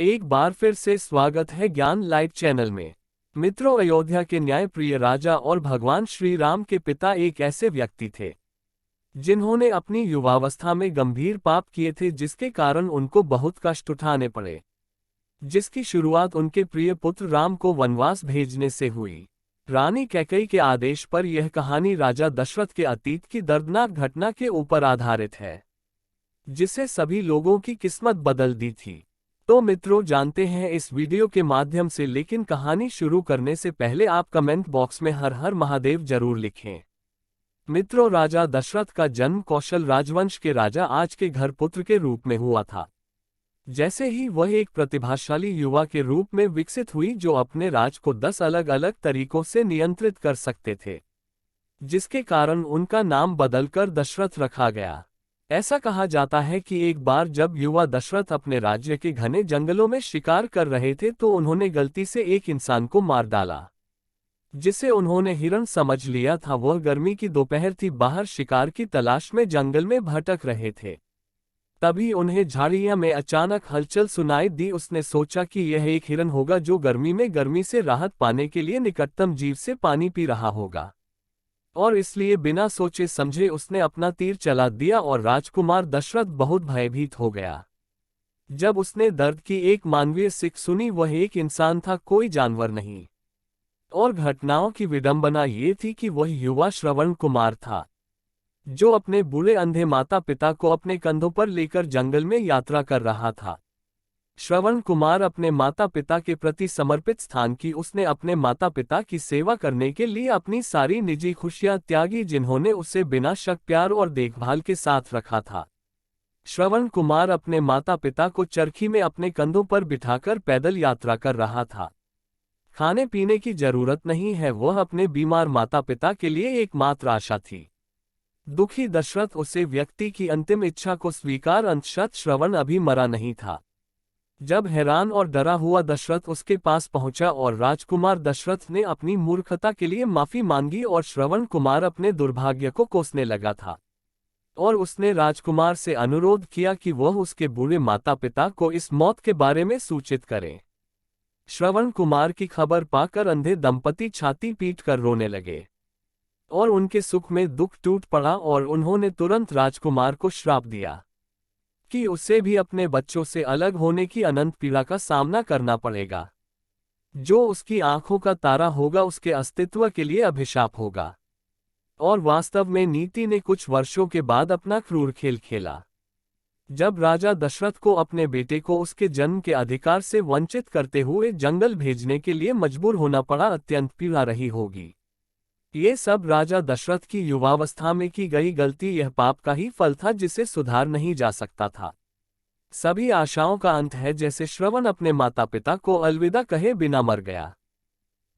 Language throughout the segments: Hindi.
एक बार फिर से स्वागत है ज्ञान लाइट चैनल में। मित्रों, अयोध्या के न्यायप्रिय राजा और भगवान श्री राम के पिता एक ऐसे व्यक्ति थे जिन्होंने अपनी युवावस्था में गंभीर पाप किए थे, जिसके कारण उनको बहुत कष्ट उठाने पड़े। जिसकी शुरुआत उनके प्रिय पुत्र राम को वनवास भेजने से हुई। रानी कैकेयी के आदेश पर यह कहानी राजा दशरथ के अतीत की दर्दनाक घटना के ऊपर आधारित है, जिससे सभी लोगों की किस्मत बदल दी थी। तो मित्रों, जानते हैं इस वीडियो के माध्यम से, लेकिन कहानी शुरू करने से पहले आप कमेंट बॉक्स में हर हर महादेव जरूर लिखें। मित्रों, राजा दशरथ का जन्म कौशल राजवंश के राजा आज के घर पुत्र के रूप में हुआ था। जैसे ही वह एक प्रतिभाशाली युवा के रूप में विकसित हुई, जो अपने राज को 10 अलग अलग तरीकों से नियंत्रित कर सकते थे, जिसके कारण उनका नाम बदलकर दशरथ रखा गया। ऐसा कहा जाता है कि एक बार जब युवा दशरथ अपने राज्य के घने जंगलों में शिकार कर रहे थे, तो उन्होंने गलती से एक इंसान को मार डाला, जिसे उन्होंने हिरण समझ लिया था। वह गर्मी की दोपहर थी, बाहर शिकार की तलाश में जंगल में भटक रहे थे। तभी उन्हें झाड़ियों में अचानक हलचल सुनाई दी। उसने सोचा कि यह एक हिरण होगा जो गर्मी से राहत पाने के लिए निकटतम जीव से पानी पी रहा होगा, और इसलिए बिना सोचे समझे उसने अपना तीर चला दिया और राजकुमार दशरथ बहुत भयभीत हो गया। जब उसने दर्द की एक मानवीय सीख सुनी, वह एक इंसान था, कोई जानवर नहीं। और घटनाओं की विडंबना ये थी कि वह युवा श्रवण कुमार था, जो अपने बूढ़े अंधे माता पिता को अपने कंधों पर लेकर जंगल में यात्रा कर रहा था। श्रवण कुमार अपने माता पिता के प्रति समर्पित स्थान की। उसने अपने माता पिता की सेवा करने के लिए अपनी सारी निजी खुशियां त्यागी, जिन्होंने उसे बिना शक प्यार और देखभाल के साथ रखा था। श्रवण कुमार अपने माता पिता को चरखी में अपने कंधों पर बिठाकर पैदल यात्रा कर रहा था। खाने पीने की जरूरत नहीं है, वह अपने बीमार माता पिता के लिए एकमात्र आशा थी। दुखी दशरथ उसे व्यक्ति की अंतिम इच्छा को स्वीकार। अंततः श्रवण अभी मरा नहीं था। जब हैरान और डरा हुआ दशरथ उसके पास पहुंचा और राजकुमार दशरथ ने अपनी मूर्खता के लिए माफी मांगी, और श्रवण कुमार अपने दुर्भाग्य को कोसने लगा था, और उसने राजकुमार से अनुरोध किया कि वह उसके बूढ़े माता पिता को इस मौत के बारे में सूचित करे। श्रवण कुमार की खबर पाकर अंधे दंपति छाती पीट कर रोने लगे, और उनके सुख में दुख टूट पड़ा, और उन्होंने तुरंत राजकुमार को श्राप दिया कि उसे भी अपने बच्चों से अलग होने की अनंत पीड़ा का सामना करना पड़ेगा। जो उसकी आंखों का तारा होगा, उसके अस्तित्व के लिए अभिशाप होगा। और वास्तव में नीति ने कुछ वर्षों के बाद अपना क्रूर खेल खेला। जब राजा दशरथ को अपने बेटे को उसके जन्म के अधिकार से वंचित करते हुए जंगल भेजने के लिए मजबूर होना पड़ा, अत्यंत पीड़ा रही होगी। ये सब राजा दशरथ की युवावस्था में की गई गलती, यह पाप का ही फल था, जिसे सुधार नहीं जा सकता था। सभी आशाओं का अंत है। जैसे श्रवण अपने माता पिता को अलविदा कहे बिना मर गया,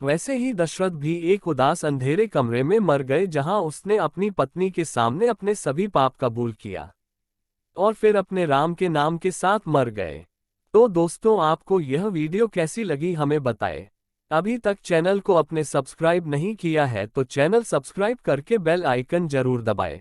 वैसे ही दशरथ भी एक उदास अंधेरे कमरे में मर गए, जहां उसने अपनी पत्नी के सामने अपने सभी पाप कबूल किया, और फिर अपने राम के नाम के साथ मर गए। तो दोस्तों, आपको यह वीडियो कैसी लगी हमें बताएं। अभी तक चैनल को अपने सब्सक्राइब नहीं किया है तो चैनल सब्सक्राइब करके बेल आइकन जरूर दबाएं।